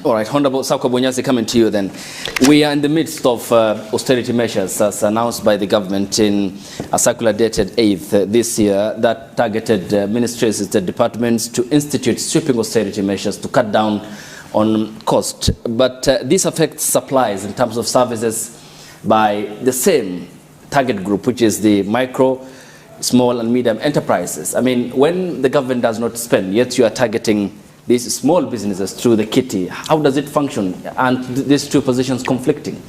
All right, Honorable Sakwa Bonyasi, coming to you then. We are in the midst of austerity measures as announced by the government in a circular dated 8th this year that targeted ministries and departments to institute sweeping austerity measures to cut down on cost. But this affects supplies in terms of services by the same target group, which is the micro, small and medium enterprises. I mean, when the government does not spend, yet you are targeting these small businesses through the kitty. How does it function? And these two positions conflicting?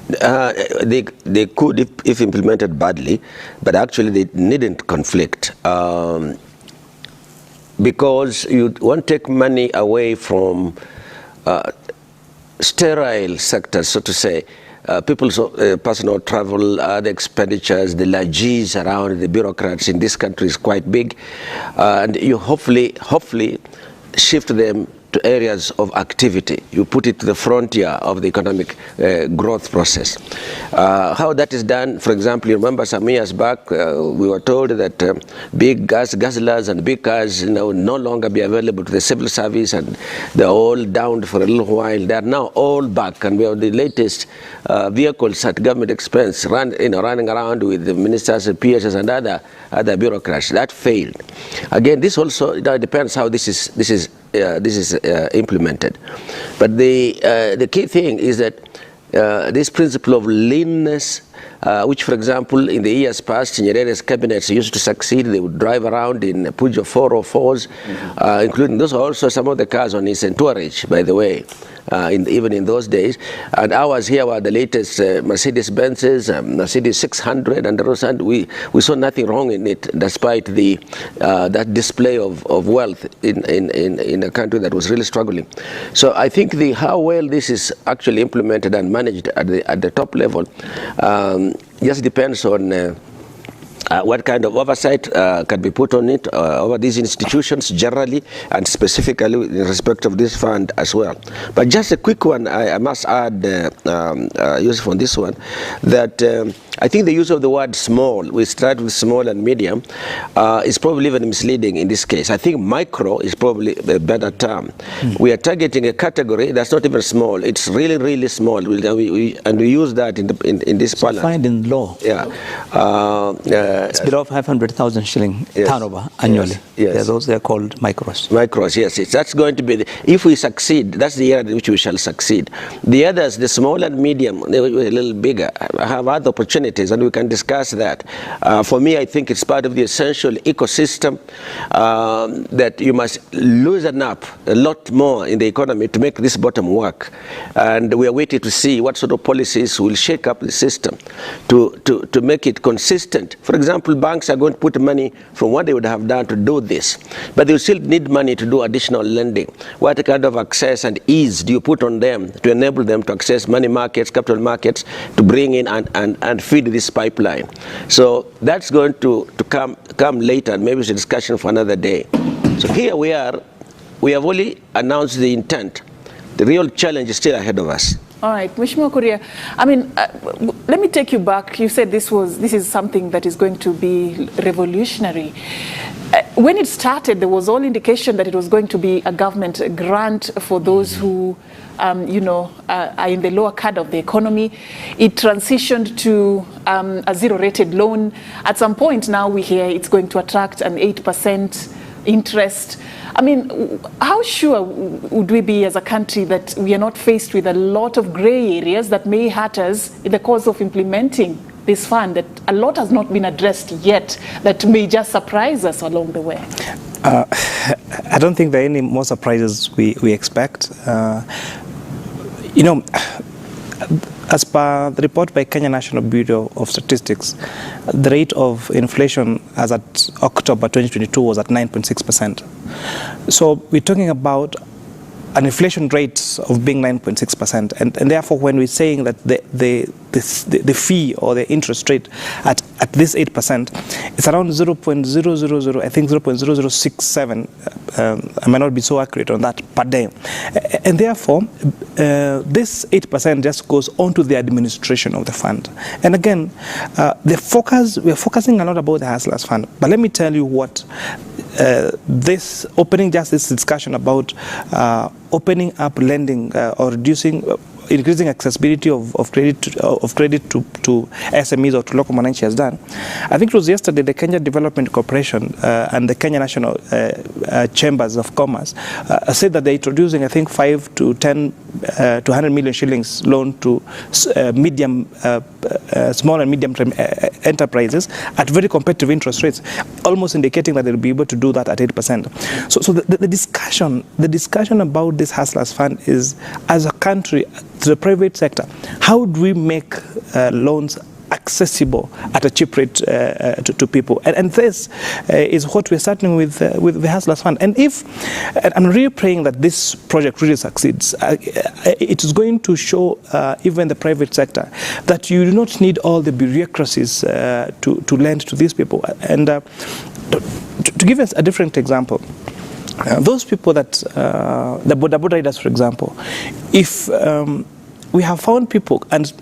They could if implemented badly, but actually they needn't conflict. Because you won't take money away from sterile sectors, so to say. People's personal travel, the expenditures, the largesse around the bureaucrats in this country is quite big. And you hopefully shift them to areas of activity. You put it to the frontier of the economic growth process. How that is done, for example, you remember some years back, we were told that big guzzlers and big cars no longer be available to the civil service, and they're all down for a little while. They are now all back, and we have the latest vehicles at government expense running around with the ministers, PHs, and other bureaucrats. That failed. Again, this also depends how this is implemented. But the key thing is that this principle of leanness, which, for example, in the years past, Nyerere's cabinets used to succeed. They would drive around in Peugeot 404s, including those are also some of the cars on his entourage, by the way, even in those days. And ours here were the latest Mercedes-Benzes, Mercedes 600, and we saw nothing wrong in it, despite that display of wealth in a country that was really struggling. So I think how well this is actually implemented and managed at the top level just depends on what kind of oversight can be put on it over these institutions generally and specifically in respect of this fund as well. But just a quick one, I must add, Yusuf, on this one, that I think the use of the word small, we start with small and medium, is probably even misleading in this case. I think micro is probably a better term. We are targeting a category that's not even small. It's really, really small. And we use that in this parliament. Defined in law. Yeah. It's below 500,000 shilling turnover annually. Yes. Those they are called micros. Micros, yes. That's going to be if we succeed, that's the area in which we shall succeed. The others, the small and medium, they will be a little bigger, have other opportunities, and we can discuss that. For me, I think it's part of the essential ecosystem that you must loosen up a lot more in the economy to make this bottom work. And we are waiting to see what sort of policies will shake up the system to make it consistent. For example, banks are going to put money from what they would have done to do this, but they will still need money to do additional lending. What kind of access and ease do you put on them to enable them to access money markets, capital markets, to bring in and feed this pipeline? So that's going to come later, and maybe it's a discussion for another day. So here we are. We have only announced the intent. The real challenge is still ahead of us. All right, Mheshimiwa Kuria, I mean, let me take you back. You said this is something that is going to be revolutionary. When it started, there was all indication that it was going to be a government grant for those who, are in the lower card of the economy. It transitioned to a zero-rated loan. At some point now we hear it's going to attract an 8% interest. I mean, how sure would we be as a country that we are not faced with a lot of gray areas that may hurt us in the course of implementing this fund, that a lot has not been addressed yet, that may just surprise us along the way? I don't think there are any more surprises we expect. As per the report by Kenya National Bureau of Statistics, the rate of inflation as at October 2022 was at 9.6%. So we're talking about an inflation rate of being 9.6%, and therefore when we're saying that the fee or the interest rate at this 8%, it's around 0.000, I think 0.0067. I might not be so accurate on that per day, and therefore this 8% just goes on to the administration of the fund. And again, we're focusing a lot about the Hustlers Fund, but let me tell you what this opening just this discussion about opening up lending or reducing increasing accessibility of credit to SMEs or to local managers has done. I think it was yesterday the Kenya Development Corporation and the Kenya National Chambers of Commerce said that they're introducing, I think, 5 to 10 to 100 million shillings loan to small and medium enterprises at very competitive interest rates, almost indicating that they'll be able to do that at 8%. So the discussion about this Hustlers Fund is, as a country, to the private sector, how do we make loans accessible at a cheap rate to people? And this is what we're starting with the Hustlers Fund. And I'm really praying that this project really succeeds. It is going to show even the private sector that you do not need all the bureaucracies to lend to these people. And to give us a different example, those people that, the boda riders, for example, if we have found people, and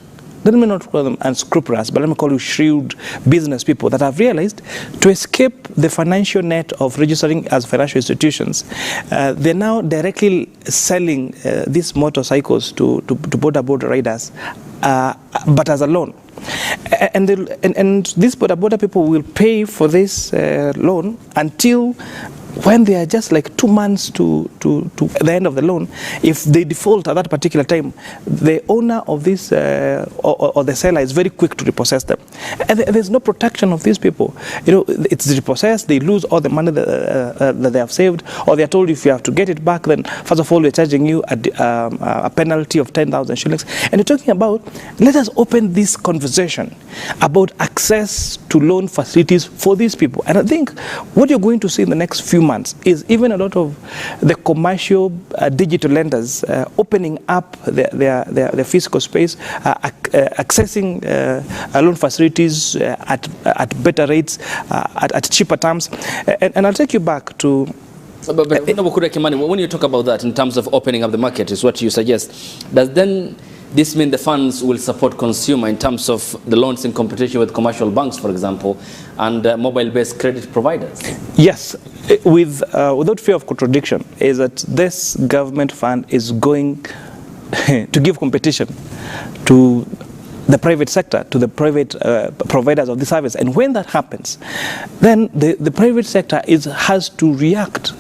let me not call them unscrupulous, but let me call you shrewd business people that have realized to escape the financial net of registering as financial institutions, they're now directly selling these motorcycles to boda riders, but as a loan. And these boda people will pay for this loan until when they are just like 2 months to the end of the loan. If they default at that particular time, the owner of this or the seller is very quick to repossess them. And there's no protection of these people. You know, it's repossessed, they lose all the money that they have saved, or they are told if you have to get it back, then first of all we're charging you a penalty of 10,000 shillings. And you're talking about, let us open this conversation about access to loan facilities for these people. And I think what you're going to see in the next few months is even a lot of the commercial digital lenders opening up their fiscal space, accessing loan facilities at better rates, at cheaper terms. And I'll take you back to But when you talk about that in terms of opening up the market, is what you suggest, does then this mean the funds will support consumer in terms of the loans in competition with commercial banks, for example, and mobile-based credit providers? Yes, without fear of contradiction, is that this government fund is going to give competition to the private sector, to the private providers of the service. And when that happens, then the private sector has to react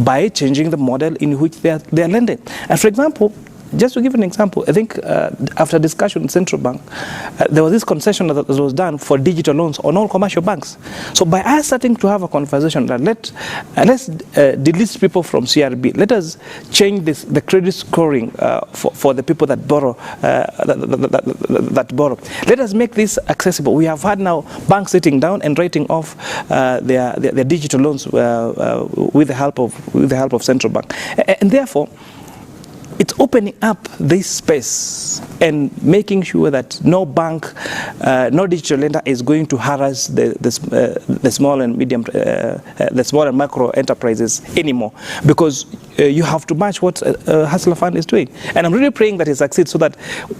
by changing the model in which they are lending. And for example, just to give an example, I think after discussion with Central Bank, there was this concession that was done for digital loans on all commercial banks. So by us starting to have a conversation that let's delete people from CRB, let us change the credit scoring for the people that borrow, that borrow. Let us make this accessible. We have had now banks sitting down and writing off their digital loans with the help of Central Bank, and therefore, it's opening up this space and making sure that no bank, no digital lender is going to harass the small and medium, the small and micro enterprises anymore, because you have to match what Hustler Fund is doing. And I'm really praying that it succeeds, so that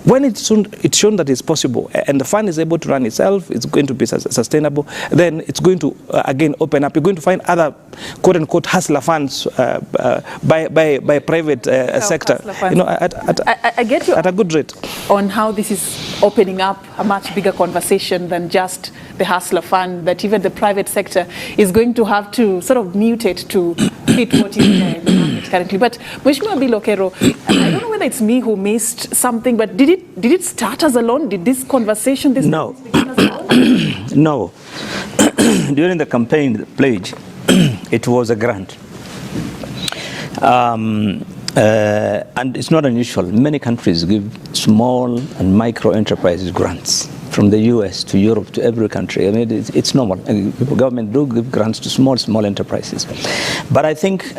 when it's shown that it's possible and the fund is able to run itself, it's going to be sustainable, then it's going to again open up. You're going to find other quote-unquote Hustler funds by private sector. You know, I get you at a good rate. On how this is opening up a much bigger conversation than just the Hustler Fund, that even the private sector is going to have to sort of mutate to fit what is there in the market currently. But Mheshimiwa Bill Kerrow, I don't know whether it's me who missed something, but did it start as a loan? Did this conversation No. No. During the campaign pledge, it was a grant. And it's not unusual. Many countries give small and micro enterprises grants, from the US to Europe to every country. I mean, it's normal. Government do give grants to small enterprises. But I think,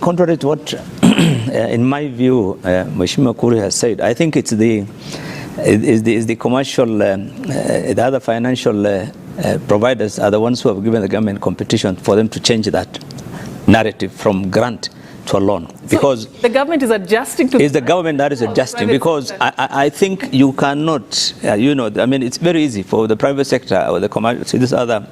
contrary to what, in my view, Mheshimiwa Kuri has said, I think it's the commercial, the other financial providers are the ones who have given the government competition for them to change that narrative from grant to a loan, because so the government is adjusting to. It's the government that is adjusting, because I think you cannot, you know, I mean, it's very easy for the private sector or the commercial, these other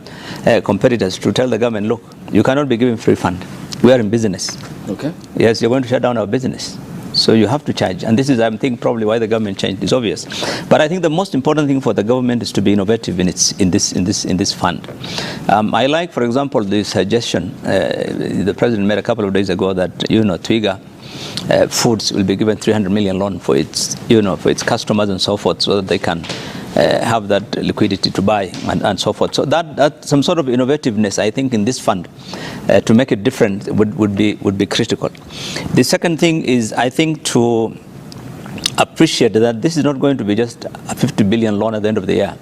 competitors to tell the government, look, You cannot be given free fund. We are in business. Okay. Yes, you're going to shut down our business. So you have to charge. And this is, I think, probably why the government changed. It's obvious. But I think the most important thing for the government is to be innovative in this fund. I like, for example, the suggestion the president made a couple of days ago that, Twiga Foods will be given 300 million loan for its, for its customers and so forth, so that they can have that liquidity to buy and so forth. So that some sort of innovativeness, I think, in this fund to make it different would be critical. The second thing is, I think, to appreciate that this is not going to be just a 50 billion loan at the end of the year.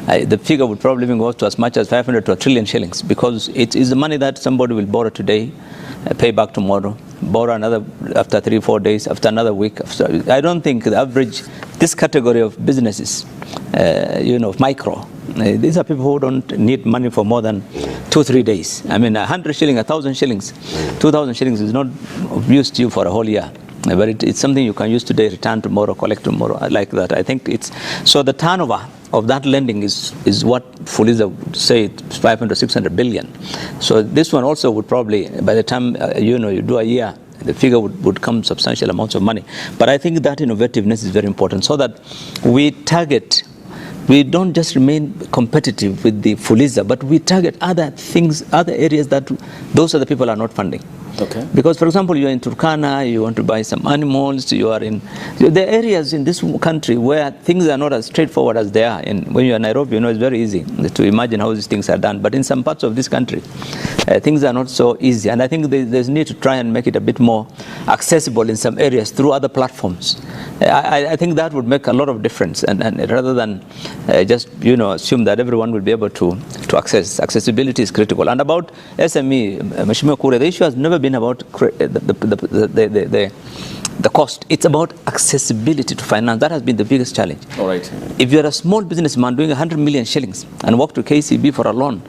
The figure would probably even go to as much as 500 to a trillion shillings, because it is the money that somebody will borrow today, pay back tomorrow, borrow another after 3-4 days, after another week. I don't think the average, this category of businesses, micro, these are people who don't need money for more than 2-3 days. I mean, 100 shillings, 1,000 shillings, 2,000 shillings is not of use to you for a whole year. But it's something you can use today, return tomorrow, collect tomorrow, like that. I think it's, so the turnover of that lending is what Fuliza would say, 500, 600 billion. So this one also would probably, by the time, you do a year, the figure would come substantial amounts of money. But I think that innovativeness is very important, so that we target, we don't just remain competitive with the Fuliza, but we target other things, other areas that those other people are not funding. Okay. Because, for example, you're in Turkana, you want to buy some animals, you are in the areas in this country where things are not as straightforward as they are. And when you're in Nairobi, it's very easy to imagine how these things are done. But in some parts of this country, things are not so easy. And I think there's need to try and make it a bit more accessible in some areas through other platforms. I think that would make a lot of difference. And rather than just, assume that everyone will be able to access. Accessibility is critical. And about SME, Mheshimiwa Kure, the issue has never been about the cost. It's about accessibility to finance. That has been the biggest challenge. All right. If you're a small businessman doing 100 million shillings and walk to KCB for a loan,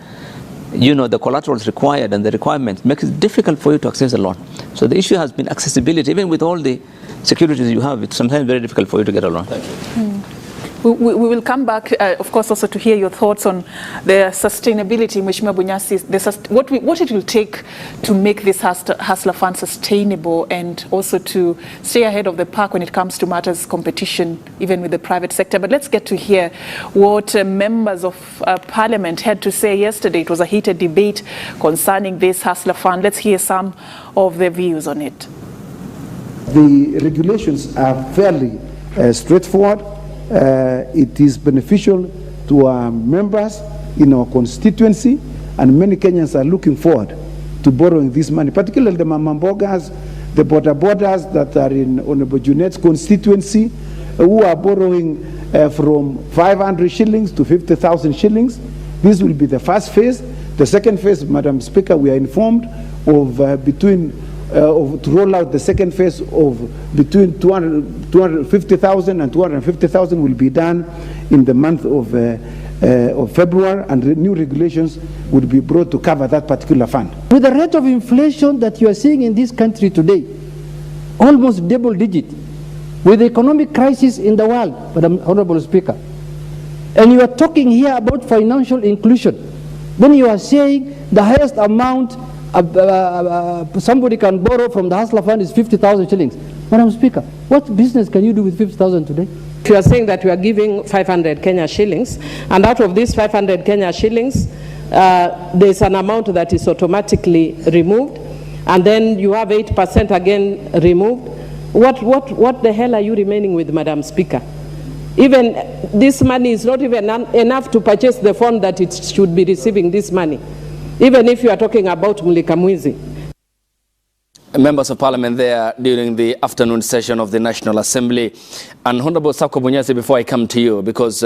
the collaterals required and the requirements make it difficult for you to access a loan. So the issue has been accessibility. Even with all the securities you have, it's sometimes very difficult for you to get a loan. Thank you. We will come back, of course, also to hear your thoughts on the sustainability, Mheshimiwa Bunyasi, what it will take to make this Hustler Fund sustainable, and also to stay ahead of the pack when it comes to matters competition, even with the private sector. But let's get to hear what members of Parliament had to say yesterday. It was a heated debate concerning this Hustler Fund. Let's hear some of their views on it. The regulations are fairly straightforward. It is beneficial to our members in our constituency, and many Kenyans are looking forward to borrowing this money, particularly the Mamambogas, the borders that are in Honorable Junet's constituency, who are borrowing from 500 shillings to 50,000 shillings. This will be the first phase. The second phase, Madam Speaker, we are informed of to roll out the second phase of between 250,000 and 250,000 will be done in the month of February, and the new regulations would be brought to cover that particular fund. With the rate of inflation that you are seeing in this country today, almost double digit, with the economic crisis in the world, Madam Honorable Speaker, and you are talking here about financial inclusion, then you are saying the highest amount somebody can borrow from the Hustler Fund is 50,000 shillings. Madam Speaker, what business can you do with 50,000 today? You are saying that we are giving 500 Kenya shillings, and out of these 500 Kenya shillings, there's an amount that is automatically removed, and then you have 8% again removed. What the hell are you remaining with, Madam Speaker? Even this money is not even enough to purchase the fund that it should be receiving this money, even if you are talking about Mulika Mwizi. Members of Parliament there during the afternoon session of the National Assembly. And Honorable Sako Bunyasi, before I come to you, because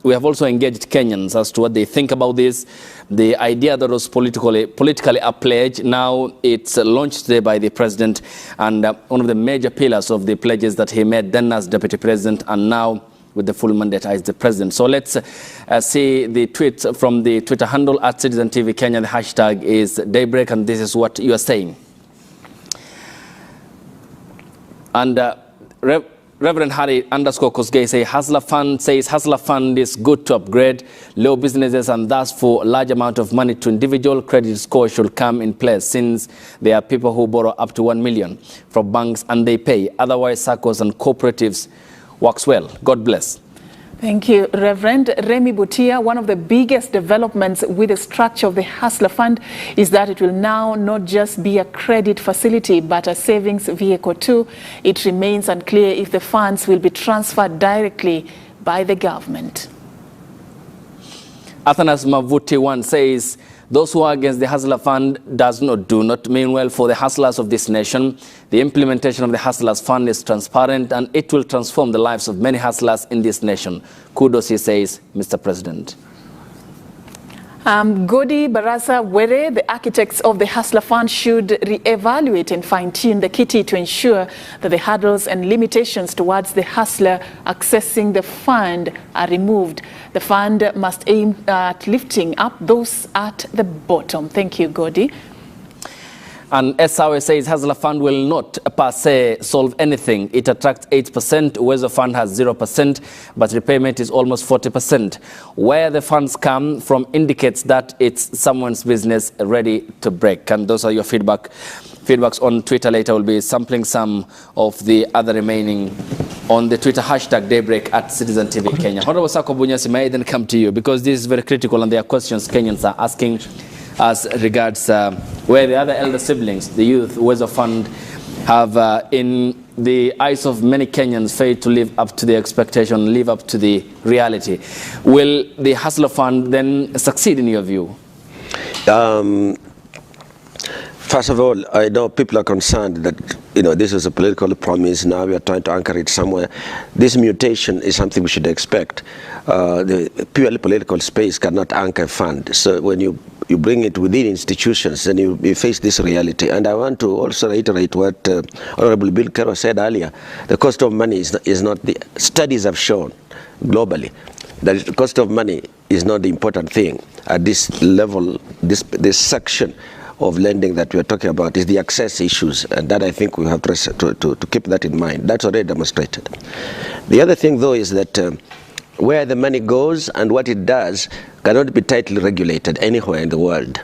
we have also engaged Kenyans as to what they think about this. The idea that was politically a pledge, now it's launched today by the President, and one of the major pillars of the pledges that he made then as Deputy President, and now with the full mandate as the President. So let's see the tweet from the Twitter handle at Citizen TV Kenya. The hashtag is Daybreak, and this is what you are saying. And Reverend Harry _Kosgei say Hustler Fund is good to upgrade low businesses and thus for a large amount of money to individual credit score should come in place since there are people who borrow up to 1 million from banks and they pay. Otherwise, SACCOs and cooperatives works well. God bless. Thank you, Reverend. Remy Butia, one of the biggest developments with the structure of the Hustler Fund is that it will now not just be a credit facility, but a savings vehicle too. It remains unclear if the funds will be transferred directly by the government. Athanas Mavuti one says, those who are against the Hustler Fund do not mean well for the hustlers of this nation. The implementation of the Hustlers Fund is transparent and it will transform the lives of many hustlers in this nation. Kudos, he says, Mr. President. Godi Barasa Were, the architects of the Hustler Fund, should re-evaluate and fine-tune the kitty to ensure that the hurdles and limitations towards the hustler accessing the fund are removed. The fund must aim at lifting up those at the bottom. Thank you, Godi. And SRA says Hustler Fund will not per se solve anything. It attracts 8%, whereas the fund has 0%, but repayment is almost 40%. Where the funds come from indicates that it's someone's business ready to break. And those are your feedbacks on Twitter. Later we'll be sampling some of the other remaining on the Twitter hashtag Daybreak at Citizen TV Kenya. Honorable Sako Bunyasi, may I then come to you because this is very critical and there are questions Kenyans are asking as regards where the other elder siblings, the youth, Wezo Fund, have, in the eyes of many Kenyans, failed to live up to the expectation, live up to the reality. Will the Hustler Fund then succeed in your view? First of all, I know people are concerned that, this is a political promise. Now we are trying to anchor it somewhere. This mutation is something we should expect. The purely political space cannot anchor a fund. So when you bring it within institutions, then you face this reality. And I want to also reiterate what Honorable Bill Kerrow said earlier. The cost of money is not the studies have shown globally that the cost of money is not the important thing at this level, this section of lending that we are talking about is the access issues, and that I think we have to keep that in mind. That's already demonstrated. The other thing, though, is that where the money goes and what it does cannot be tightly regulated anywhere in the world.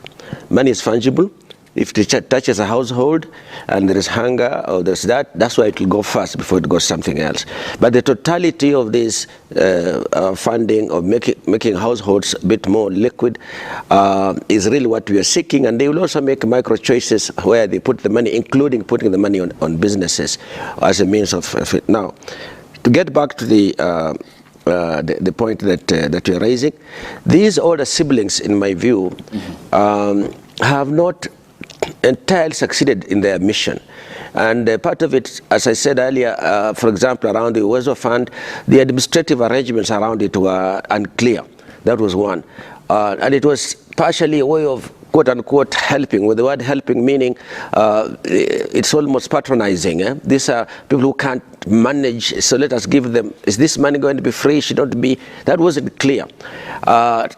Money is fungible. If it touches a household and there is hunger or there's that's why it will go fast before it goes something else. But the totality of this funding of making households a bit more liquid is really what we are seeking. And they will also make micro choices where they put the money, including putting the money on businesses as a means of it. Now, to get back to the point that you're raising, these older siblings, in my view, have not entirely succeeded in their mission. And part of it, as I said earlier, for example, around the Wezo Fund, the administrative arrangements around it were unclear. That was one. And it was partially a way of quote-unquote helping, with the word helping meaning it's almost patronizing. These are people who can't manage, so let us give them, is this money going to be free? Should not be? That wasn't clear.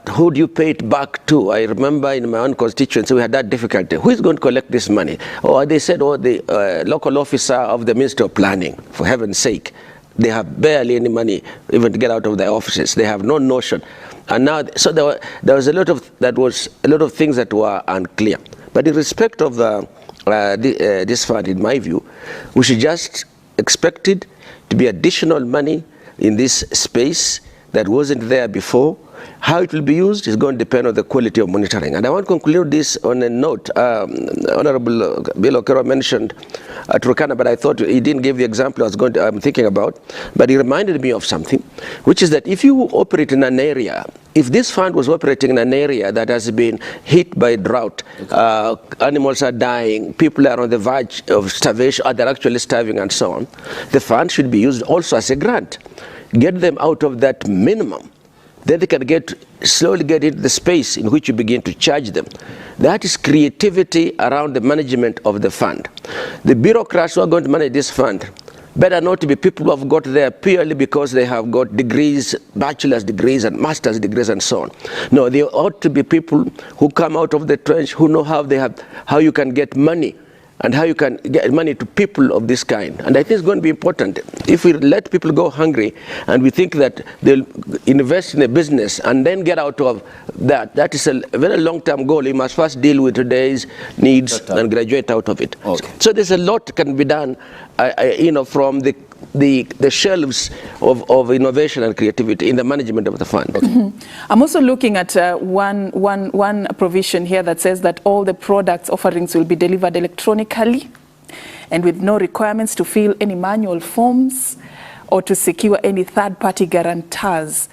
Who do you pay it back to? I remember in my own constituency we had that difficulty. Who is going to collect this money? Or they said, the local officer of the Ministry of Planning, for heaven's sake. They have barely any money even to get out of their offices. They have no notion. And now, so there was a lot of things that were unclear. But in respect of this fund, in my view, we should just expect it to be additional money in this space that wasn't there before. How it will be used is going to depend on the quality of monitoring. And I want to conclude this on a note. Honorable Bill Kerrow mentioned Turkana, but I thought he didn't give the example I'm thinking about. But he reminded me of something, which is that if you operate in an area, if this fund was operating in an area that has been hit by drought, animals are dying, people are on the verge of starvation, or they're actually starving and so on, the fund should be used also as a grant. Get them out of that minimum. Then they can slowly get into the space in which you begin to charge them. That is creativity around the management of the fund. The bureaucrats who are going to manage this fund better not to be people who have got there purely because they have got degrees, bachelor's degrees and master's degrees and so on. No, they ought to be people who come out of the trench, who know how you can get money and how you can get money to people of this kind. And I think it's going to be important. If we let people go hungry and we think that they'll invest in a business and then get out of that, that is a very long-term goal. You must first deal with today's needs and graduate out of it. Okay. So there's a lot can be done, from the shelves of innovation and creativity in the management of the fund. Okay. I'm also looking at one provision here that says that all the products offerings will be delivered electronically and with no requirements to fill any manual forms or to secure any third-party guarantors.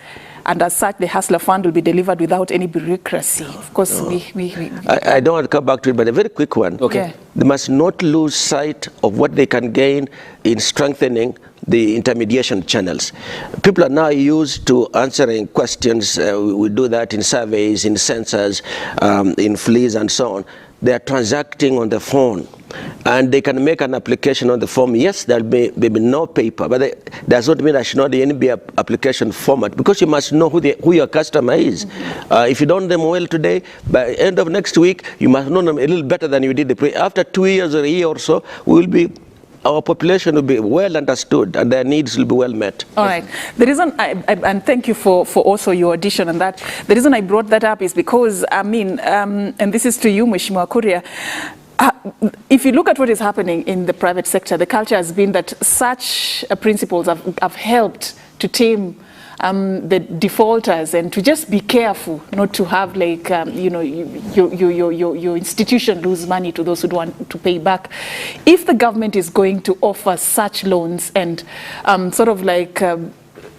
And as such, the Hustler Fund will be delivered without any bureaucracy. Of course, I don't want to come back to it, but a very quick one. Okay. Yeah. They must not lose sight of what they can gain in strengthening the intermediation channels. People are now used to answering questions. We do that in surveys, in census, in fleas, and so on. They are transacting on the phone, and they can make an application on the form. Yes, there will be no paper, but that does not mean there should not be an application format, because you must know who your customer is. If you don't know them well today, by the end of next week, you must know them a little better than you did after 2 years or a year or so. Our population will be well understood and their needs will be well met. All right. The reason, and thank you for also your addition on that. The reason I brought that up is because, and this is to you, Mheshimiwa Kuria, if you look at what is happening in the private sector, the culture has been that such principles have helped to tame the defaulters and to just be careful not to have your institution lose money to those who don't want to pay back. If the government is going to offer such loans and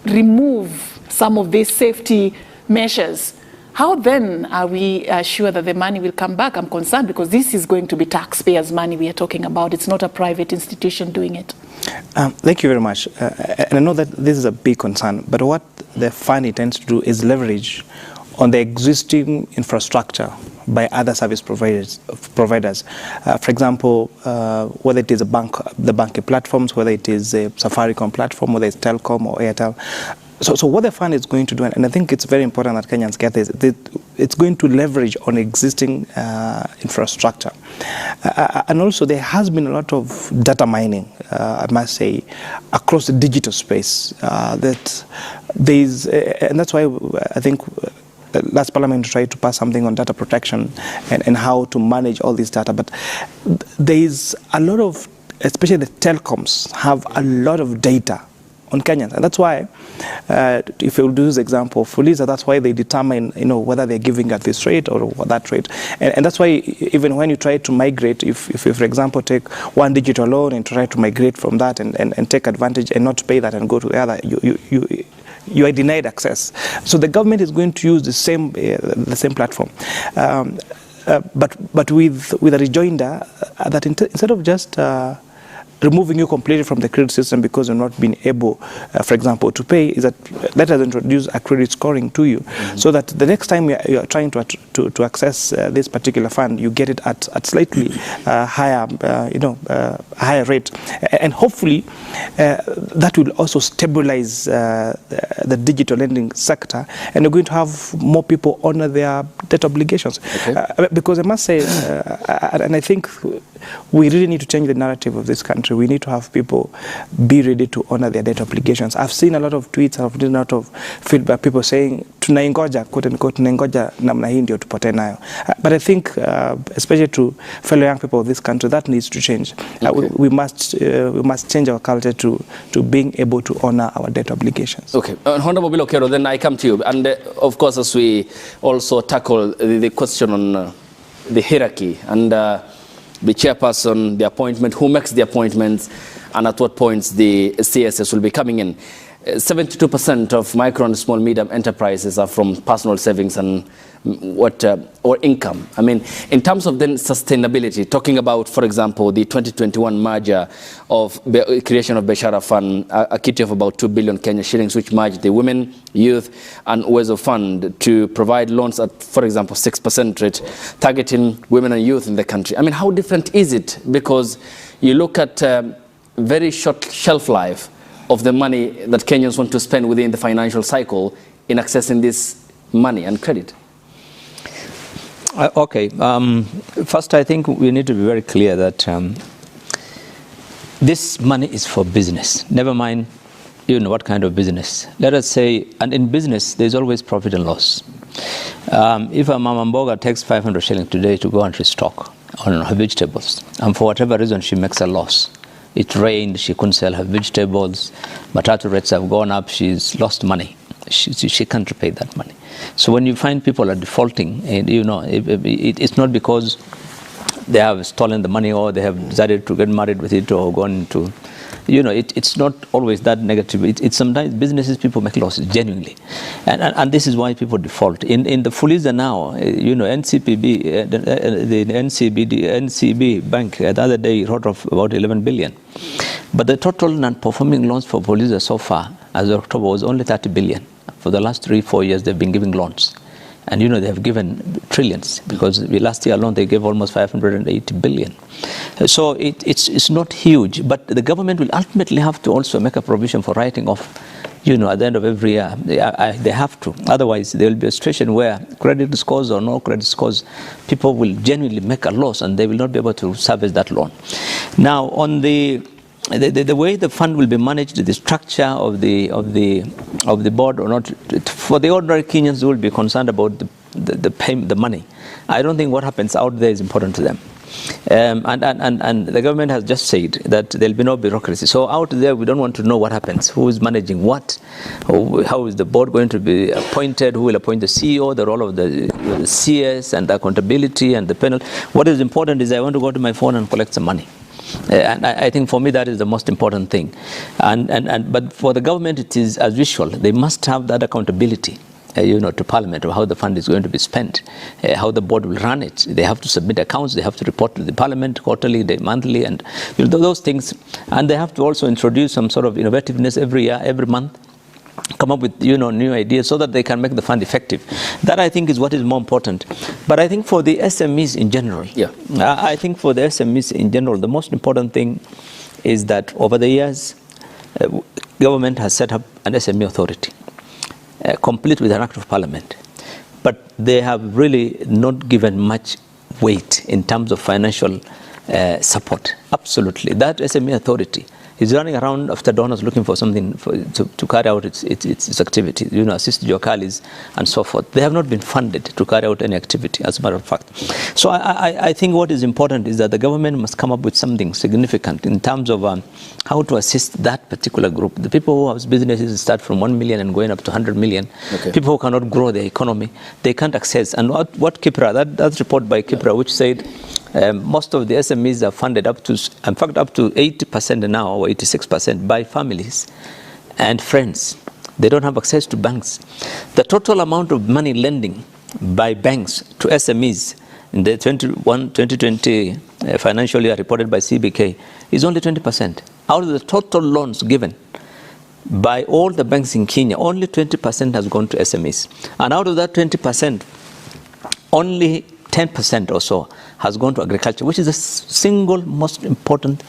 remove some of these safety measures, how then are we sure that the money will come back? I'm concerned because this is going to be taxpayers' money we are talking about. It's not a private institution doing it. Thank you very much. And I know that this is a big concern, but what the fund intends to do is leverage on the existing infrastructure by other service providers. For example, whether it is the banking platforms, whether it is a Safaricom platform, whether it's Telcom or Airtel. So what the fund is going to do, and I think it's very important that Kenyans get this, it's going to leverage on existing infrastructure. And also there has been a lot of data mining, I must say, across the digital space. And that's why I think last parliament tried to pass something on data protection and how to manage all this data. But there is a lot of, especially the telecoms, have a lot of data on Kenyans, and that's why, if you do this example of Fuliza, that's why they determine, whether they're giving at this rate or that rate, and that's why even when you try to migrate, if you, for example, take one digital loan and try to migrate from that and take advantage and not pay that and go to the other, you are denied access. So the government is going to use the same platform, but with a rejoinder that instead of just removing you completely from the credit system because you're not being able, for example, to pay, is that let us introduce a credit scoring to you, so that the next time you are trying to access this particular fund, you get it at slightly higher, higher rate, and hopefully that will also stabilize the digital lending sector, and you're going to have more people honor their debt obligations. Okay. Because I must say, and I think we really need to change the narrative of this country. We need to have people be ready to honor their debt obligations. I've seen a lot of tweets, I've seen a lot of feedback, people saying, tunaingoja, quote unquote, tunaingoja namna hii ndio tupate nayo. But I think, especially to fellow young people of this country, that needs to change. Okay. We must change our culture to being able to honor our debt obligations. Okay, Honorable Bilo Kerrow, then I come to you. And of course, as we also tackle the question on the hierarchy and the chairperson, the appointment, who makes the appointments, and at what points the CSS will be coming in. 72% of micro and small medium enterprises are from personal savings and or income. I mean, in terms of then sustainability, talking about, for example, the 2021 merger of creation of Biashara Fund, a kitty of about 2 billion Kenya shillings, which merged the Women, Youth and Uwezo Fund to provide loans at, for example, 6% rate, targeting women and youth in the country. I mean, how different is it? Because you look at very short shelf life of the money that Kenyans want to spend within the financial cycle in accessing this money and credit. Okay. First, I think we need to be very clear that this money is for business. Never mind, what kind of business. Let us say, and in business, there's always profit and loss. If a Mama Mboga takes 500 shillings today to go and restock on her vegetables, and for whatever reason she makes a loss, it rained, she couldn't sell her vegetables, potato rates have gone up, she's lost money. She can't repay that money. So when you find people are defaulting, and it's not because they have stolen the money or they have decided to get married with it or gone into, it's not always that negative. It's sometimes businesses, people make losses genuinely, and this is why people default. In the Fuliza now, NCPB, the NCB bank the other day wrote off about 11 billion, but the total non-performing loans for Fuliza so far as of October was only 30 billion. For the last 3-4 years, they've been giving loans. And they have given trillions, because last year alone they gave almost 580 billion. So it's not huge, but the government will ultimately have to also make a provision for writing off, at the end of every year. They have to. Otherwise, there will be a situation where credit scores or no credit scores, people will genuinely make a loss and they will not be able to service that loan. Now, on the way the fund will be managed, the structure of the board or not, for the ordinary Kenyans who will be concerned about the money. I don't think what happens out there is important to them. And the government has just said that there will be no bureaucracy. So out there, we don't want to know what happens, who is managing what, how is the board going to be appointed, who will appoint the CEO, the role of the CS and the accountability and the penalty. What is important is I want to go to my phone and collect some money. And I think for me that is the most important thing. But for the government, it is as usual. They must have that accountability, to Parliament, of how the fund is going to be spent, how the board will run it. They have to submit accounts. They have to report to the Parliament quarterly, monthly, and those things. And they have to also introduce some sort of innovativeness every year, every month. Come up with new ideas so that they can make the fund effective. That, I think, is what is more important. But I think for the SMEs in general, I think for the SMEs in general, the most important thing is that over the years, government has set up an SME authority, complete with an act of Parliament. But they have really not given much weight in terms of financial support. Absolutely. That SME authority is running around after donors looking for something to carry out its activities, assist Jokalis and so forth. They have not been funded to carry out any activity, as a matter of fact. So I think what is important is that the government must come up with something significant in terms of how to assist that particular group. The people who have businesses start from 1 million and going up to 100 million, people who cannot grow their economy, they can't access. And what Kipra, that report by Kipra, which said most of the SMEs are funded up to 80% now, or 86% by families and friends. They don't have access to banks. The total amount of money lending by banks to SMEs in the 2020 financial year reported by CBK is only 20%. Out of the total loans given by all the banks in Kenya, only 20% has gone to SMEs. And out of that 20%, only 10% or so has gone to agriculture, which is the single most important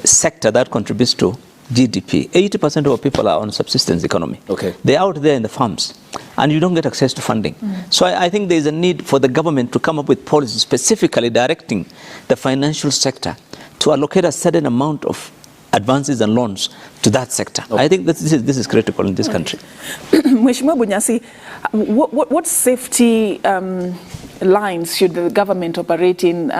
sector that contributes to GDP. 80% of our people are on subsistence economy. They're out there in the farms, and you don't get access to funding. So I think there's a need for the government to come up with policies specifically directing the financial sector to allocate a certain amount of advances and loans to that sector. I think this is critical in this country. Mheshimiwa Bunyasi, what safety lines should the government operate in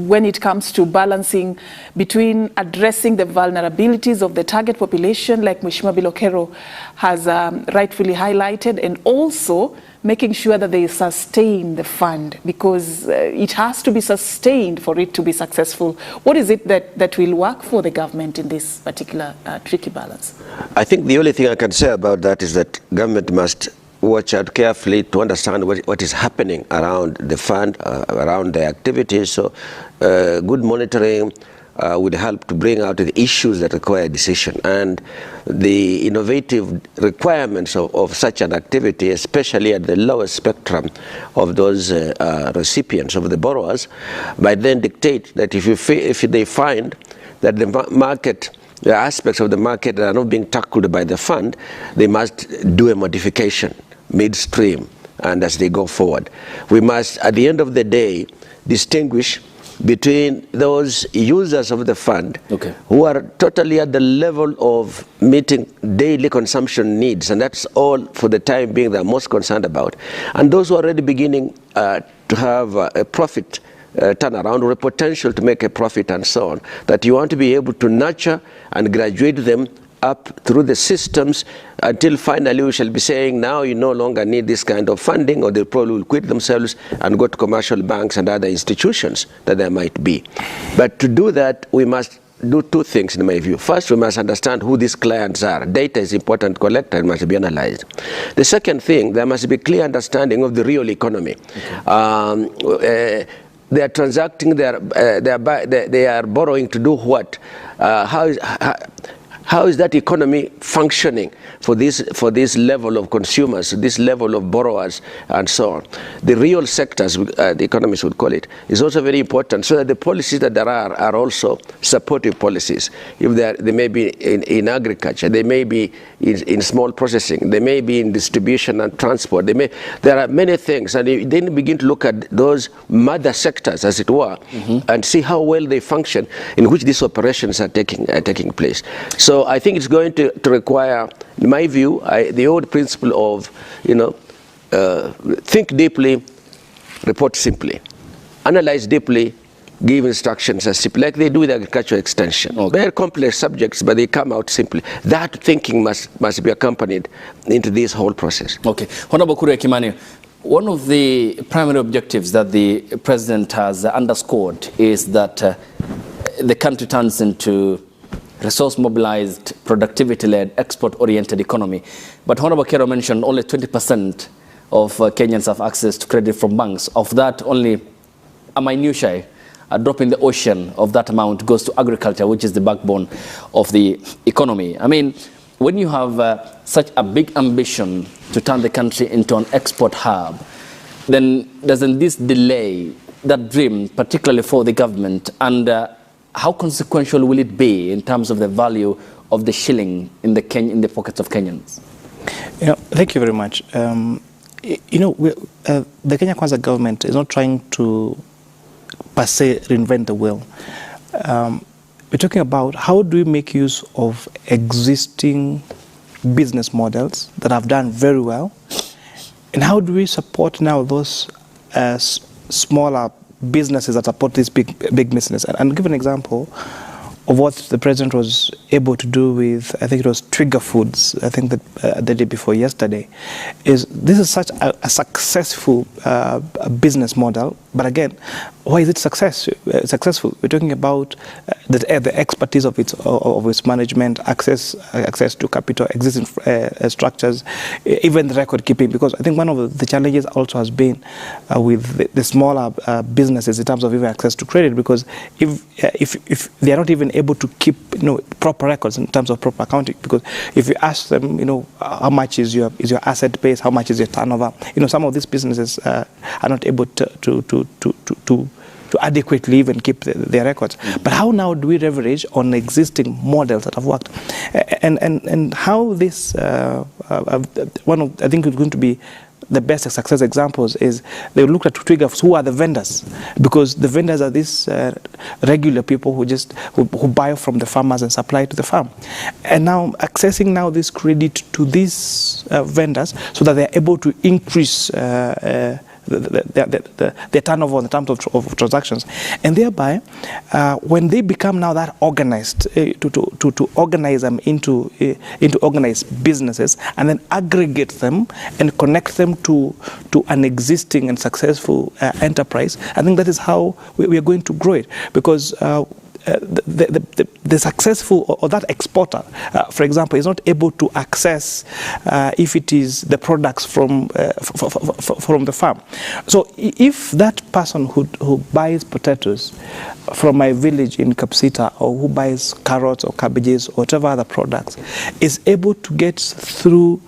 when it comes to balancing between addressing the vulnerabilities of the target population, like Mheshimiwa Kerrow has rightfully highlighted, and also making sure that they sustain the fund, because it has to be sustained for it to be successful. What is it that will work for the government in this particular tricky balance? I think the only thing I can say about that is that government must watch out carefully to understand what is happening around the fund, around the activities. So good monitoring would help to bring out the issues that require a decision. And the innovative requirements of such an activity, especially at the lowest spectrum of those recipients, of the borrowers, might then dictate that if they find that the market, the aspects of the market that are not being tackled by the fund, they must do a modification midstream and as they go forward. We must, at the end of the day, distinguish between those users of the fund who are totally at the level of meeting daily consumption needs, and that's all for the time being they're most concerned about, and those who are already beginning to have a profit turnaround or a potential to make a profit and so on, that you want to be able to nurture and graduate them up through the systems until finally we shall be saying, now you no longer need this kind of funding, or they probably will quit themselves and go to commercial banks and other institutions that there might be. But to do that, we must do two things in my view. First, we must understand who these clients are. Data is important to collect and must be analyzed. The second thing, there must be clear understanding of the real economy. They are transacting, they are borrowing to do what? How is that economy functioning for this level of consumers, this level of borrowers, and so on? The real sectors, the economists would call it, is also very important, so that the policies that there are also supportive policies. If they may be in agriculture, they may be in small processing, they may be in distribution and transport. There are many things, and you then begin to look at those mother sectors, as it were, and see how well they function, in which these operations are taking place. So I think it's going to require, in my view, the old principle of, think deeply, report simply. Analyze deeply, give instructions as simply, like they do with agricultural extension. Very complex subjects, but they come out simply. That thinking must be accompanied into this whole process. Okay. Honorable Kuria Kimani, one of the primary objectives that the president has underscored is that the country turns into resource-mobilized, productivity-led, export-oriented economy. But Honorable Kerrow mentioned only 20% of Kenyans have access to credit from banks. Of that, only a minutiae, a drop in the ocean of that amount goes to agriculture, which is the backbone of the economy. I mean, when you have such a big ambition to turn the country into an export hub, then doesn't this delay that dream, particularly for the government? And how consequential will it be in terms of the value of the shilling in the pockets of Kenyans? Thank you very much. The Kenya Kwanza government is not trying to, per se, reinvent the wheel. We're talking about how do we make use of existing business models that have done very well, and how do we support now those smaller businesses that support this big business. And I'll give an example of what the president was able to do with, I think it was Trigger Foods, I think that the day before yesterday. This is such a successful business model, but again, why is it successful? We're talking about the expertise of its management, access to capital, existing structures, even the record keeping. Because I think one of the challenges also has been with the smaller businesses in terms of even access to credit. Because if they are not even able to keep proper records in terms of proper accounting, because if you ask them, how much is your asset base, how much is your turnover, some of these businesses are not able to adequately even keep their records. But how now do we leverage on existing models that have worked? And how this, one of, I think it's going to be the best success examples is they looked at Trigger, who are the vendors, because the vendors are these regular people who buy from the farmers and supply to the farm, and now accessing this credit to these vendors so that they're able to increase the turnover in terms of transactions, and thereby when they become now that organized, to organize them into organized businesses and then aggregate them and connect them to an existing and successful enterprise. I think that is how we are going to grow it, because the successful or that exporter, for example, is not able to access if it is the products from the farm. So if that person who buys potatoes from my village in Kapsita, or who buys carrots or cabbages or whatever other products, is able to get through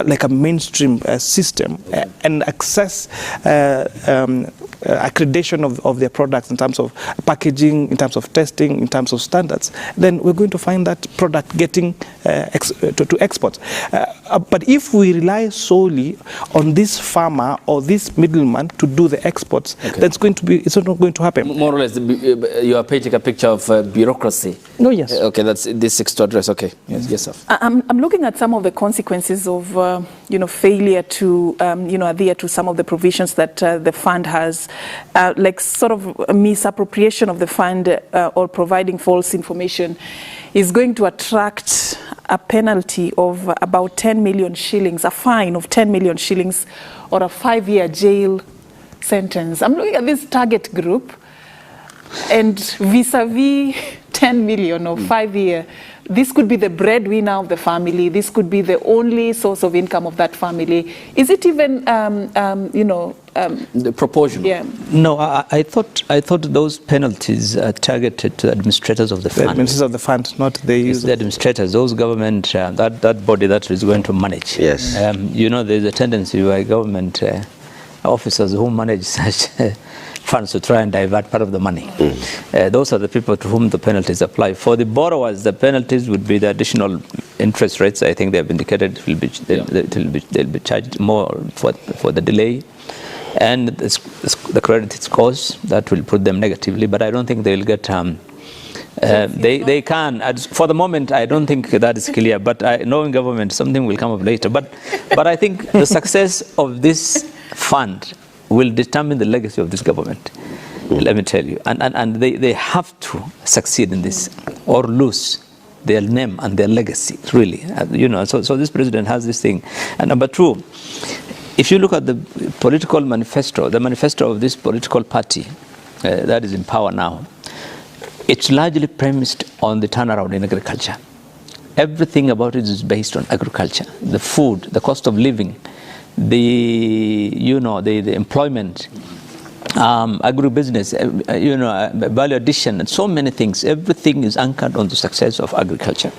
like a mainstream system and access accreditation of their products in terms of packaging, in terms of testing, in terms of standards, then we're going to find that product getting to export. But if we rely solely on this farmer or this middleman to do the exports, then it's not going to happen. More or less, you are painting a picture of bureaucracy. No, yes. Okay, that's this 6 to address. Okay, yes, sir. I'm looking at some of the consequences of failure to adhere to some of the provisions that the fund has, like sort of misappropriation of the fund or providing false information is going to attract a penalty of about 10 million shillings, a fine of 10 million shillings, or a 5-year jail sentence. I'm looking at this target group, and vis-a-vis 10 million or 5-year, this could be the breadwinner of the family. This could be the only source of income of that family. Is it even, the proportion? Yeah. No, I thought those penalties are targeted to administrators of the fund. The administrators of the fund, not the users. It's the administrators, those government, that body that is going to manage. Yes. There's a tendency by government officers who manage such funds to try and divert part of the money. Those are the people to whom the penalties apply. For the borrowers, the penalties would be the additional interest rates. I think they have indicated they'll be charged more for the delay, and the credit scores that will put them negatively. But I don't think they'll get. They can. For the moment, I don't think that is clear. But knowing government, something will come up later. But I think the success of this fund will determine the legacy of this government. Let me tell you. And they have to succeed in this or lose their name and their legacy, really. So this president has this thing. And number two, if you look at the political manifesto, the manifesto of this political party that is in power now, it's largely premised on the turnaround in agriculture. Everything about it is based on agriculture. The food, the cost of living, the employment, agribusiness, value addition, and so many things. Everything is anchored on the success of agriculture.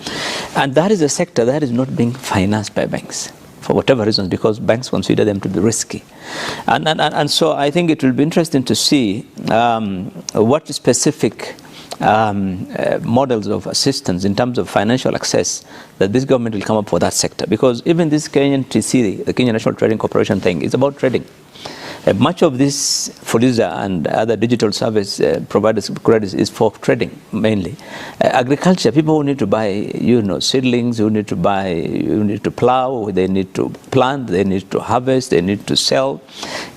And that is a sector that is not being financed by banks for whatever reasons, because banks consider them to be risky. And so I think it will be interesting to see what specific models of assistance in terms of financial access that this government will come up for that sector. Because even this Kenyan TC, the Kenya National Trading Corporation thing, is about trading. Much of this Fuliza and other digital service providers credits is for trading mainly. Agriculture, people who need to buy, seedlings, who need to plow, they need to plant, they need to harvest, they need to sell.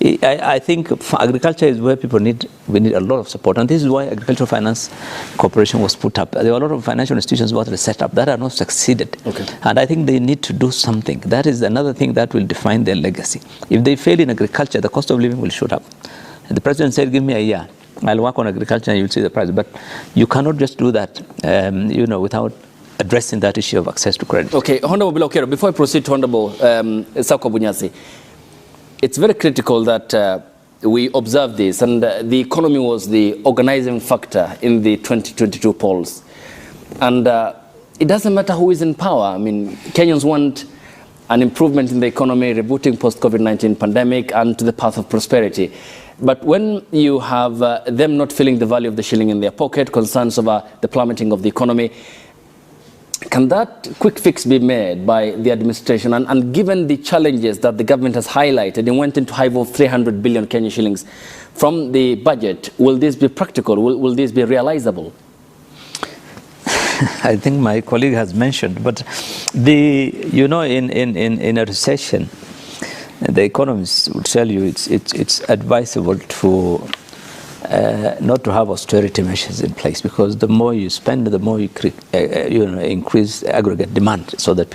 I think agriculture is where we need a lot of support, and this is why Agricultural Finance Corporation was put up. There were a lot of financial institutions that were set up that are not succeeded, and I think they need to do something. That is another thing that will define their legacy. If they fail in agriculture, the cost of living will shoot up. The president said, give me a year, I'll work on agriculture and you'll see the price. But you cannot just do that, without addressing that issue of access to credit. Okay, Honorable Kerrow, before I proceed to Honorable Sako Bunyasi, it's very critical that we observe this, and the economy was the organizing factor in the 2022 polls. And it doesn't matter who is in power. I mean, Kenyans want an improvement in the economy, rebooting post-COVID-19 pandemic, and to the path of prosperity. But when you have them not feeling the value of the shilling in their pocket, concerns over the plummeting of the economy, can that quick fix be made by the administration? And given the challenges that the government has highlighted and went into high of 300 billion Kenya shillings from the budget, will this be practical? Will this be realizable? I think my colleague has mentioned, but in a recession, the economists would tell you it's advisable to not to have austerity measures in place, because the more you spend, the more you increase aggregate demand, so that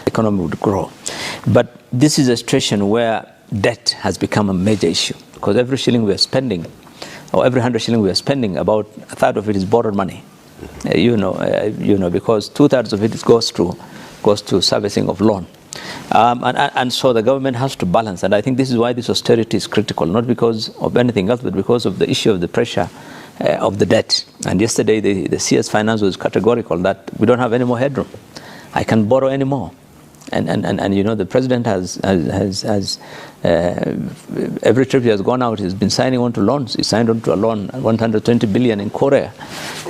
economy would grow. But this is a situation where debt has become a major issue, because every shilling we are spending, or every 100 shilling we are spending, about a third of it is borrowed money. Because 2/3 of it goes to servicing of loan. And so the government has to balance, and I think this is why this austerity is critical, not because of anything else, but because of the issue of the pressure of the debt. And yesterday the CS Finance was categorical that we don't have any more headroom. I can't borrow any more. you know, the president has every trip he has gone out, he's been signing on to loans. He signed on to a loan, 120 billion in Korea.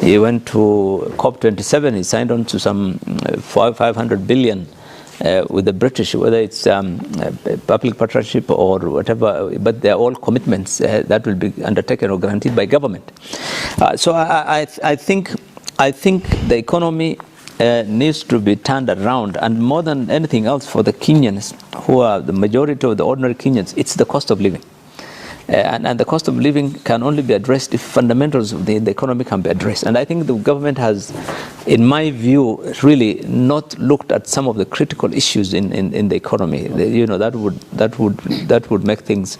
He went to COP27, he signed on to some 500 billion with the British, whether it's public partnership or whatever, but they're all commitments that will be undertaken or guaranteed by government. So I think the economy needs to be turned around, and more than anything else for the Kenyans, who are the majority of the ordinary Kenyans, it's the cost of living. And the cost of living can only be addressed if fundamentals of the economy can be addressed. And I think the government has, in my view, really not looked at some of the critical issues in the economy. You know, that would make things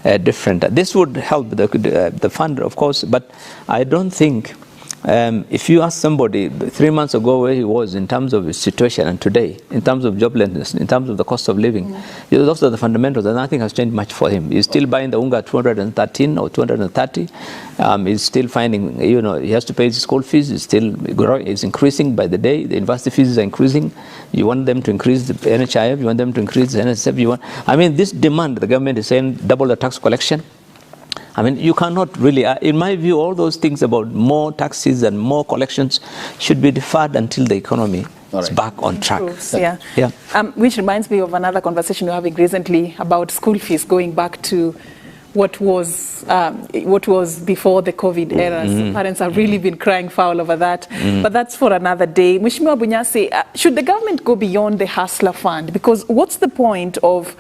different. This would help the fund, of course, but I don't think. If you ask somebody 3 months ago where he was in terms of his situation and today, in terms of joblessness, in terms of the cost of living, those are the fundamentals, and nothing has changed much for him. He's still buying the unga at 213 or 230. He's still finding, you know, he has to pay his school fees. He's still growing. It's increasing by the day. The university fees are increasing. You want them to increase the NHIF. You want them to increase the NSF. I mean, this demand, the government is saying double the tax collection. I mean, you cannot really, in my view, all those things about more taxes and more collections should be deferred until the economy is back on track. Yeah. Which reminds me of another conversation we were having recently about school fees going back to what was before the COVID era. So parents have really been crying foul over that. But that's for another day. Mheshimiwa Bunyasi, should the government go beyond the Hustler Fund? Because what's the point of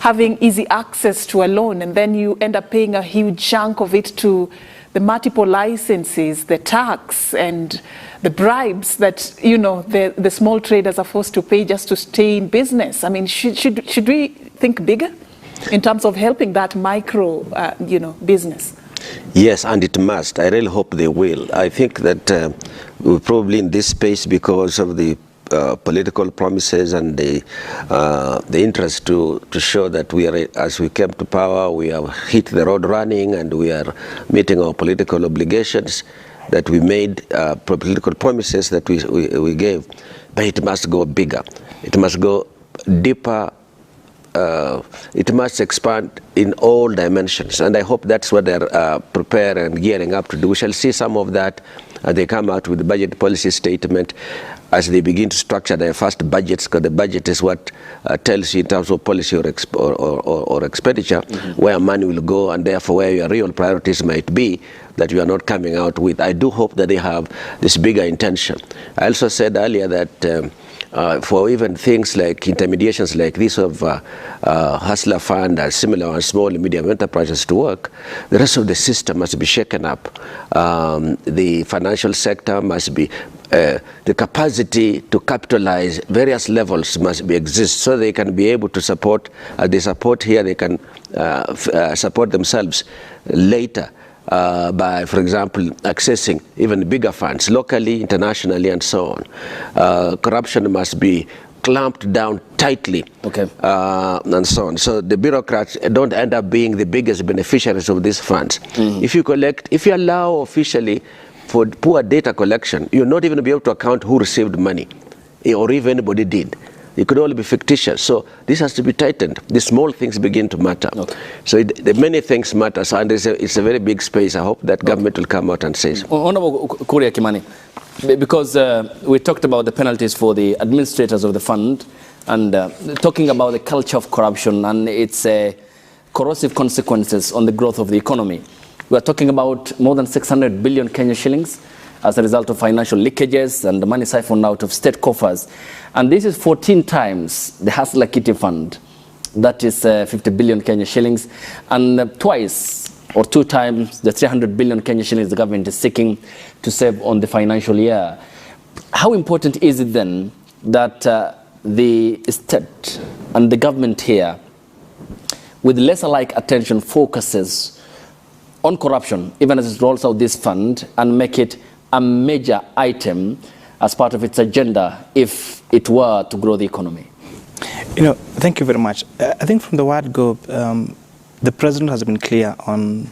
having easy access to a loan and then you end up paying a huge chunk of it to the multiple licenses, the tax, and the bribes that, you know, the small traders are forced to pay just to stay in business? I mean, should we think bigger in terms of helping that micro, business? Yes, and it must. I really hope they will. I think that we're probably in this space because of the political promises and the interest to show that we are, as we came to power, we have hit the road running and we are meeting our political obligations that we made, political promises that we gave. But it must go bigger. It must go deeper. It must expand in all dimensions, and I hope that's what they're prepared and gearing up to do. We shall see some of that as they come out with the budget policy statement, as they begin to structure their first budgets, because the budget is what tells you in terms of policy or expenditure where money will go, and therefore where your real priorities might be that you are not coming out with. I do hope that they have this bigger intention. I also said earlier that for even things like intermediations like this of Hustler Fund and similar on small and medium enterprises to work, the rest of the system must be shaken up. The financial sector must be, the capacity to capitalize various levels must exist so they can be able to support, they support here, they can support themselves later. By, for example, accessing even bigger funds, locally, internationally, and so on. Corruption must be clamped down tightly, and so on. So the bureaucrats don't end up being the biggest beneficiaries of these funds. If you allow officially for poor data collection, you'll not even be able to account who received money, or if anybody did. It could only be fictitious. So this has to be tightened. The small things begin to matter. So the many things matter. So, and it's a very big space. I hope that government will come out and say so. Honorable Kuria Kimani, because we talked about the penalties for the administrators of the fund and talking about the culture of corruption and its corrosive consequences on the growth of the economy. We are talking about more than 600 billion Kenya shillings as a result of financial leakages and the money siphoned out of state coffers. And this is 14 times the Hustler Kitty Fund, that is 50 billion Kenya shillings, and twice or 2 times the 300 billion Kenya shillings the government is seeking to save on the financial year. How important is it then that the state and the government here, with lesser-like attention, focuses on corruption, even as it rolls out this fund, and make it a major item as part of its agenda if it were to grow the economy? Thank you very much. I think from the word go, the president has been clear on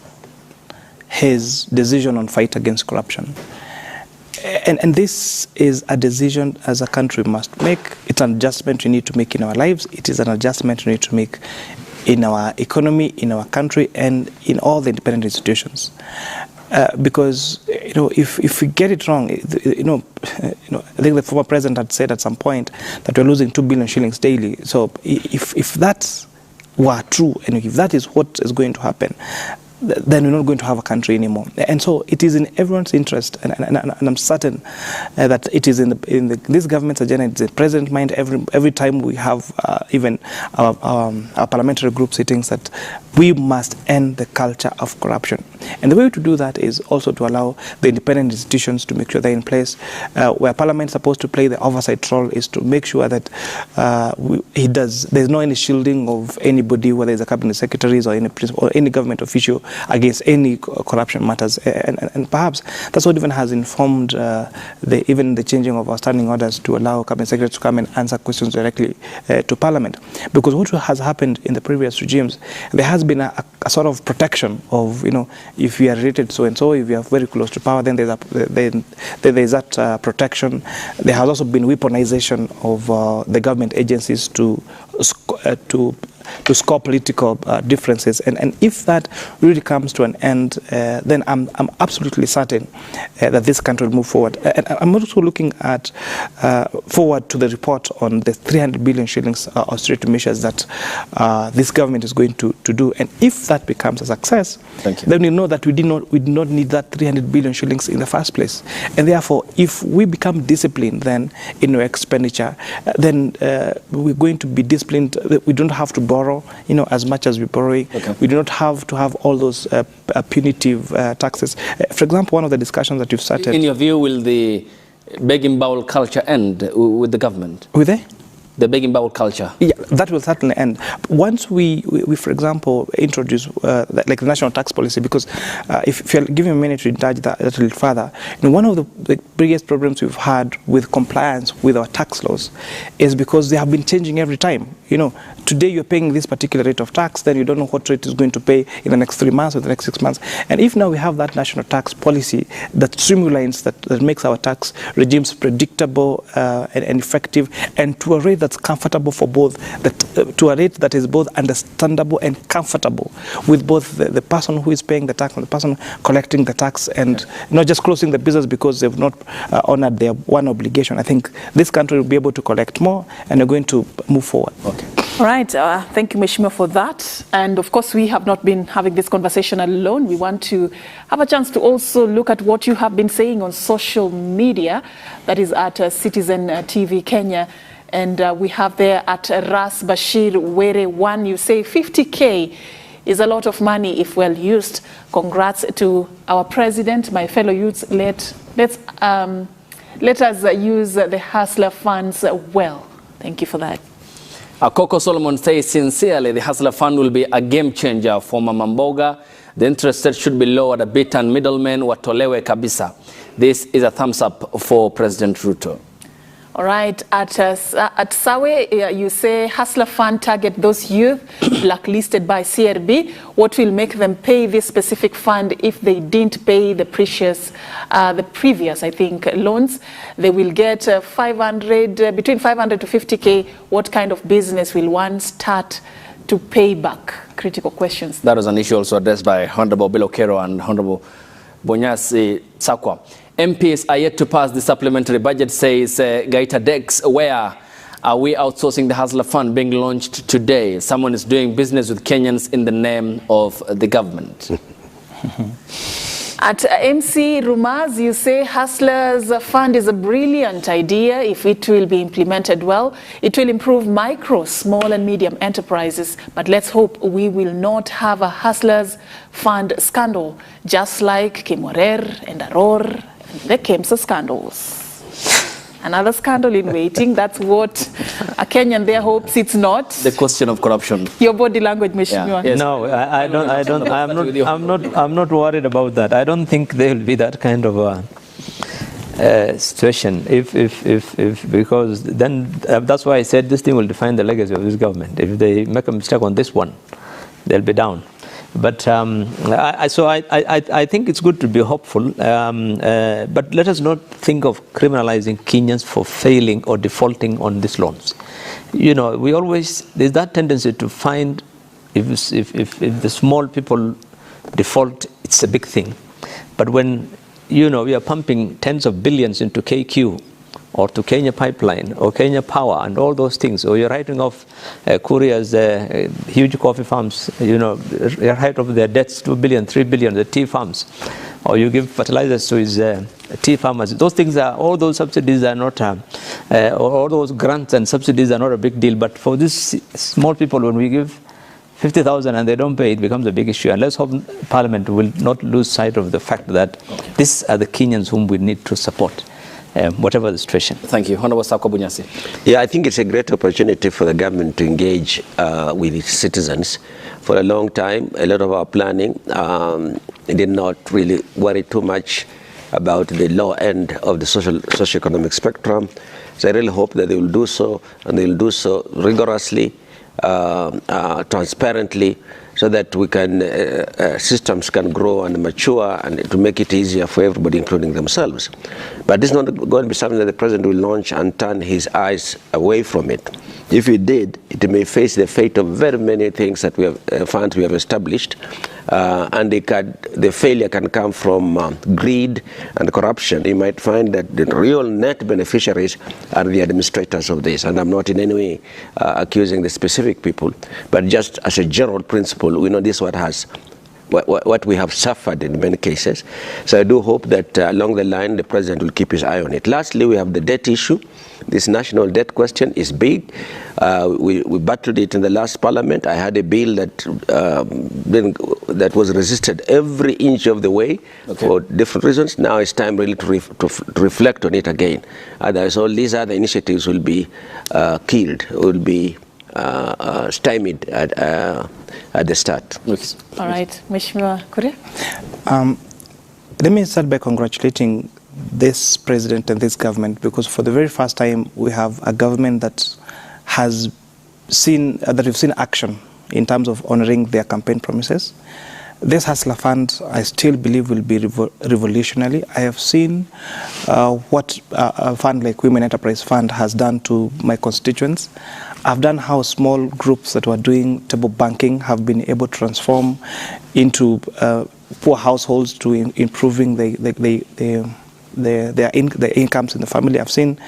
his decision on fight against corruption. And this is a decision as a country must make. It's an adjustment we need to make in our lives. It is an adjustment we need to make in our economy, in our country, and in all the independent institutions. Because if we get it wrong, I think the former president had said at some point that we're losing 2 billion shillings daily. So if that were true, and if that is what is going to happen, then we're not going to have a country anymore. And so it is in everyone's interest, and I'm certain that it is in this government's agenda, it's in the president's mind every time we have even our parliamentary group sittings, that we must end the culture of corruption. And the way to do that is also to allow the independent institutions to make sure they're in place. Where Parliament is supposed to play the oversight role is to make sure that there's no any shielding of anybody, whether it's a cabinet secretaries or any government official, against any corruption matters. And perhaps that's what even has informed even the changing of our standing orders to allow cabinet secretaries to come and answer questions directly to Parliament. Because what has happened in the previous regimes, there has been a sort of protection of, if you are related so and so, if you are very close to power, then there's that protection. There has also been weaponization of the government agencies to score political differences, and if that really comes to an end, then I'm absolutely certain that this country will move forward. And I'm also looking at forward to the report on the 300 billion shillings austerity measures that this government is going to do, and if that becomes a success, then we know that we did not need that 300 billion shillings in the first place. And therefore, if we become disciplined then in our expenditure, then we're going to be disciplined. We don't have to borrow, as much as we're borrowing. We do not have to have all those punitive taxes. For example, one of the discussions that you've started. In your view, will the begging bowl culture end with the government? Will they? The begging bowl culture? Yeah, that will certainly end. Once we for example, introduce like the national tax policy, because if you're giving a minute to indulge that a little further, one of the biggest problems we've had with compliance with our tax laws is because they have been changing every time. Today you're paying this particular rate of tax, then you don't know what rate is going to pay in the next 3 months or the next 6 months. And if now we have that national tax policy that streamlines, that makes our tax regimes predictable and effective, and to a rate that's comfortable for both, to a rate that is both understandable and comfortable with both the person who is paying the tax and the person collecting the tax, and not just closing the business because they've not honored their one obligation. I think this country will be able to collect more, and we're going to move forward. Okay. All right. Thank you, Mheshimiwa, for that. And of course, we have not been having this conversation alone. We want to have a chance to also look at what you have been saying on social media, that is at Citizen TV Kenya. And we have there at Ras Bashir Were 1, you say 50K is a lot of money if well used. Congrats to our president. My fellow youths, let us use the Hustler funds well. Thank you for that. Coco Solomon says, sincerely, the Hustler Fund will be a game changer for Mama Mboga. The interest rate should be lowered a bit and middlemen watolewe kabisa. This is a thumbs up for President Ruto. All right, at Sawe, you say Hustler Fund target those youth blacklisted by CRB. What will make them pay this specific fund if they didn't pay the previous, I think, loans? They will get between 500 to 50K. What kind of business will one start to pay back? Critical questions. That was an issue also addressed by Honorable Kerrow and Honorable Bonyasi Sakwa. MPs are yet to pass the supplementary budget, says Gaita Dex. Where are we outsourcing the Hustler Fund being launched today? Someone is doing business with Kenyans in the name of the government. At MC Rumaz, you say Hustlers Fund is a brilliant idea. If it will be implemented well, it will improve micro, small and medium enterprises. But let's hope we will not have a Hustlers Fund scandal, just like Kimorer and Aror and the KEMSA scandals. Another scandal in waiting. That's what a Kenyan there hopes it's not. The question of corruption. Your body language, Mheshimiwa. Yeah. Yes. No, I'm not worried about that. I don't think there will be that kind of a situation. Because then that's why I said this thing will define the legacy of this government. If they make a mistake on this one, they'll be down. But I think it's good to be hopeful. But let us not think of criminalizing Kenyans for failing or defaulting on these loans. You know, there's that tendency to find if the small people default, it's a big thing. But when, you know, we are pumping tens of billions into KQ or to Kenya Pipeline or Kenya Power and all those things, or you're writing off Korea's huge coffee farms, you know, you're writing off their debts, 2 billion, 3 billion, the tea farms, or you give fertilizers to his tea farmers. Those things all those subsidies are not, or all those grants and subsidies are not a big deal. But for these small people, when we give 50,000 and they don't pay, it becomes a big issue. And let's hope Parliament will not lose sight of the fact that these are the Kenyans whom we need to support, whatever the situation. Thank you. Honorable Sako Bunyasi. Yeah, I think it's a great opportunity for the government to engage with its citizens. For a long time, a lot of our planning did not really worry too much about the low end of the socio-economic spectrum. So I really hope that they will do so, and they will do so rigorously, transparently, so that we can systems can grow and mature and to make it easier for everybody, including themselves. But this is not going to be something that the president will launch and turn his eyes away from it. If he did, it may face the fate of very many things that we have funds we have established, and the failure can come from greed and corruption. You might find that the real net beneficiaries are the administrators of this, and I'm not in any way accusing the specific people, but just as a general principle, we know this what we have suffered in many cases. So I do hope that along the line the president will keep his eye on it. Lastly, we have the debt issue. This national debt question is big. We battled it in the last parliament. I had a bill that was resisted every inch of the way for different reasons. Now it's time really to reflect on it again. Otherwise, all these other initiatives will be killed, will be stymied at the start. All right, Mheshimiwa Kuria. Let me start by congratulating this president and this government, because for the very first time we have a government that has seen we've seen action in terms of honoring their campaign promises. This Hustler Fund, I still believe, will be revolutionary. I have seen what a fund like Women Enterprise Fund has done to my constituents. I've done how small groups that were doing table banking have been able to transform into poor households, to improving their incomes in the family. I've seen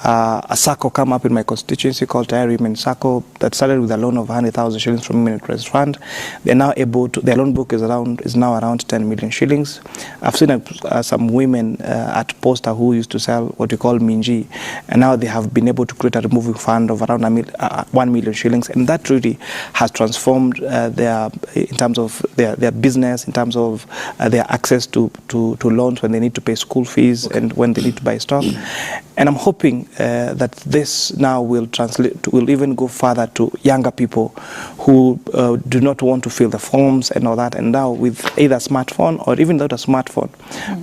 a SACCO come up in my constituency called Tayari Women SACCO that started with a loan of 100,000 shillings from Women Enterprise Fund. They're now able to, their loan book is now around 10 million shillings. I've seen some women at Posta who used to sell what we call minji, and now they have been able to create a removing fund of around 1 million shillings, and that really has transformed in terms of their business, in terms of their access to loans when they need to pay school fees and when they need to buy stock. And I'm hoping that this now will even go further to younger people who do not want to fill the forms and all that, and now with either a smartphone or even without a smartphone,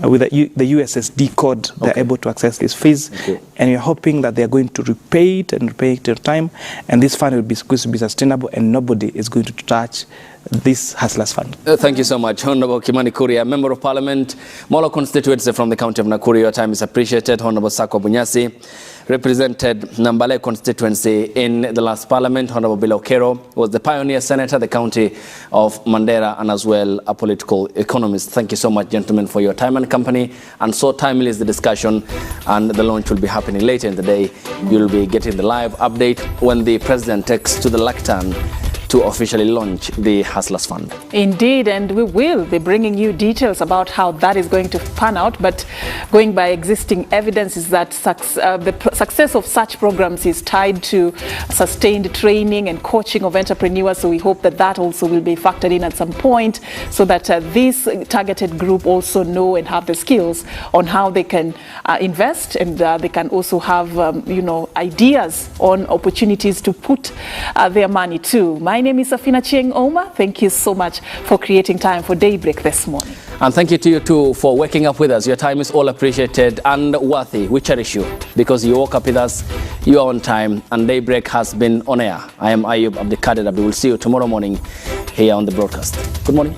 with the USSD code, they're able to access these fees. And we're hoping that they're going to repay it in time, and this fund will be going to be sustainable, and nobody is going to touch this Hustlers Fund. Thank you so much, Honorable Kimani Kuria, Member of Parliament, Molo constituency from the county of Nakuru. Your time is appreciated. Honorable Sako Bunyasi represented Nambale constituency in the last Parliament. Honorable Kerrow was the pioneer senator, the county of Mandera, and as well a political economist. Thank you so much, gentlemen, for your time and company. And so timely is the discussion, and the launch will be happening later in the day. You'll be getting the live update when the president takes to the lectern to officially launch the Hustlers Fund. Indeed, and we will be bringing you details about how that is going to pan out, but going by existing evidence is that the success of such programs is tied to sustained training and coaching of entrepreneurs, so we hope that that also will be factored in at some point, so that this targeted group also know and have the skills on how they can invest, and they can also have ideas on opportunities to put their money to. My name is Safina Chieng Oma. Thank you so much for creating time for Daybreak this morning. And thank you to you too for waking up with us. Your time is all appreciated and worthy. We cherish you because you woke up with us, you are on time, and Daybreak has been on air. I am Ayub Abdikadir Abdi. We'll see you tomorrow morning here on the broadcast. Good morning.